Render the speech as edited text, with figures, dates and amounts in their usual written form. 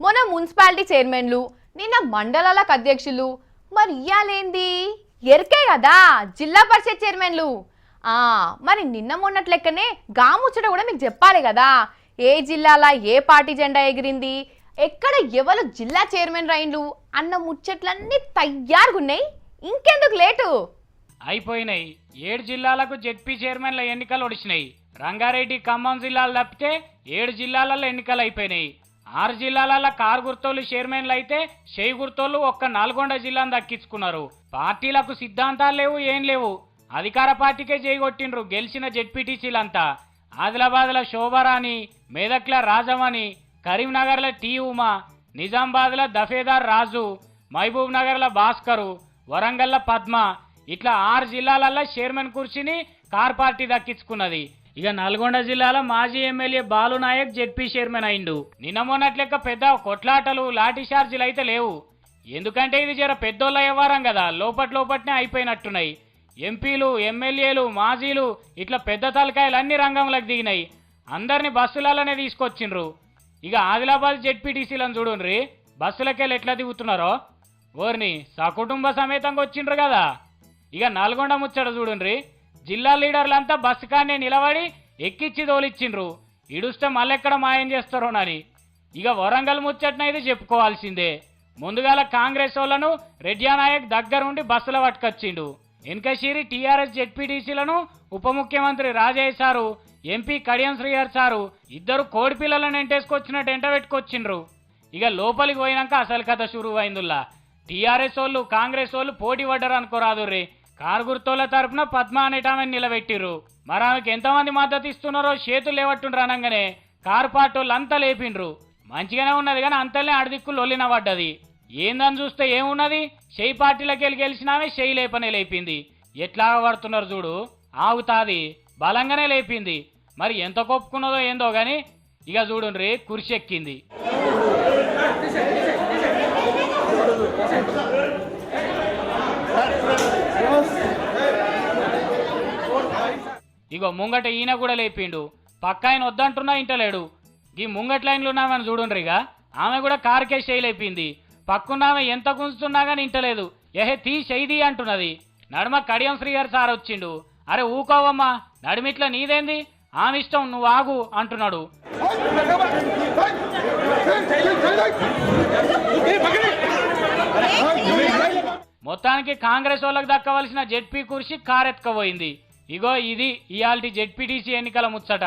మొన్న మున్సిపాలిటీ చైర్మన్లు, నిన్న మండలాలకు అధ్యక్షులు, మరి ఇయ్యాలేంది ఎరికే కదా జిల్లా పరిషత్ చైర్మన్లు. మరి నిన్న మొన్నటి లెక్కనే గాముచ్చట కూడా మీకు చెప్పాలి కదా, ఏ జిల్లాలో ఏ పార్టీ జెండా ఎగిరింది, ఎక్కడ ఎవరు జిల్లా చైర్మన్ రైన్లు అన్న ముచ్చట్లన్నీ తయారుగున్నాయి. ఇంకెందుకు లేటు? అయిపోయినాయి. 7 జిల్లాలకు జెడ్పీ చైర్మన్ల ఎన్నికలు ఒడిచినాయి. రంగారెడ్డి, ఖమ్మం జిల్లాలు తప్పితే 7 జిల్లాలలో ఎన్నికలు అయిపోయినాయి. 6 జిల్లాలలో కారు గుర్తోళ్ళు చైర్మన్లు అయితే చేయి గుర్తోళ్ళు ఒక్క నల్గొండ జిల్లాను దక్కించుకున్నారు. పార్టీలకు సిద్ధాంతాలు లేవు, ఏం లేవు. అధికార పార్టీకే చేయగొట్టిండ్రు గెలిచిన జెడ్పీటీసీలంతా. ఆదిలాబాద్ల శోభారాణి, మెదక్ల రాజమణి, కరీంనగర్ల టీ ఉమా, నిజామాబాద్ల దఫేదార్ రాజు, మహబూబ్ నగర్ల భాస్కరు, వరంగల్ల పద్మ, ఇట్లా 6 జిల్లాలలో చైర్మన్ కుర్చీని కార్ పార్టీ దక్కించుకున్నది. ఇక నల్గొండ జిల్లాలో మాజీ MLA Balu Naik ZP chairman అయిండు. నిన్న మొన్నట్లెక్క పెద్ద కొట్లాటలు, లాఠీ చార్జీలు అయితే లేవు. ఎందుకంటే ఇది జర పెద్దోళ్ళ వ్యవహారం కదా, లోపట్నే అయిపోయినట్టున్నాయి. ఎంపీలు, ఎమ్మెల్యేలు, మాజీలు ఇట్లా పెద్ద తలకాయలు అన్ని రంగంలోకి దిగినాయి. అందరినీ బస్సులలోనే తీసుకొచ్చిండ్రు. ఇక ఆదిలాబాద్ జెడ్పీటీసీలను చూడుండ్రి, బస్సులకెళ్ళి ఎట్లా దిగుతున్నారో. ఓర్ని సకుటుంబ సమేతంగా వచ్చిండ్రు కదా. ఇక నల్గొండ ముచ్చట చూడుండ్రి, జిల్లా లీడర్లంతా బస్సు కాన్నే నిలబడి ఎక్కిచ్చి తోలిచ్చిండ్రు. ఇడుస్తే మళ్ళెక్కడ మాయం చేస్తారోనని. ఇక వరంగల్ ముచ్చటనైతే చెప్పుకోవాల్సిందే. ముందుగాల కాంగ్రెస్ వాళ్ళను రెడ్యానాయక్ దగ్గరుండి బస్సుల పట్టుకొచ్చిండు. వెనకశీరి టీఆర్ఎస్ జెడ్పీటీసీలను ఉప ముఖ్యమంత్రి Rajaiah sir, MP Kadiyam Srihari sir ఇద్దరు కోడి పిల్లలను ఎంటేసుకొచ్చినట్టు ఎంట పెట్టుకొచ్చిండ్రు. ఇక లోపలికి పోయినాక అసలు కథ షురూ అయిందిలా. టీఆర్ఎస్ వాళ్ళు, కాంగ్రెస్ వాళ్ళు పోటీ పడ్డారు అనుకోరాదు రే. కారు గుర్తోళ్ళ తరపున పద్మ అనేటామని నిలబెట్టిర్రు. మరి ఆమెకు ఎంతమంది మద్దతు ఇస్తున్నారో చేతులు లేవట్టుండ్రు అనగానే కారు పార్టీ వాళ్ళు అంతా లేపిండ్రు. మంచిగానే ఉన్నది కానీ అంతలే అడిదిక్కులు లొల్లిన పడ్డది. ఏందని చూస్తే ఏమున్నది, షెయి పార్టీలకి వెళ్ళి గెలిచినామే షెయి లేపనే లేపింది. ఎట్లా పడుతున్నారు చూడు, ఆగుతాది బలంగానే లేపింది. మరి ఎంత కొప్పుకున్నదో ఏందో గాని ఇక చూడుండ్రి కుర్చీ ఎక్కింది. ఇగో ముంగట ఈయన కూడా లేపిండు. పక్క ఆయన వద్దంటున్నా ఇంటలేడు. ఈ ముంగట లైన్లు ఉన్నామని చూడుండ్రిగా, ఆమె కూడా కారుకే చేయలేపింది. పక్కున్నామె ఎంత గుంజుతున్నా కానీ ఇంటలేదు. ఏహే తీ చేయది అంటున్నది. నడుమ కడియం శ్రీహర్ సార్ వచ్చిండు. అరే ఊకోవమ్మా, నడిమిట్ల నీదేంది, ఆమె ఇష్టం నువ్వు ఆగు అంటున్నాడు. మొత్తానికి కాంగ్రెస్ వాళ్ళకి దక్కవలసిన జెడ్పీ కుర్చీ కారెత్తుకపోయింది. ఇగో ఇది ఇయాల్టి జెడ్పీటీసీ ఎన్నికల ముచ్చట.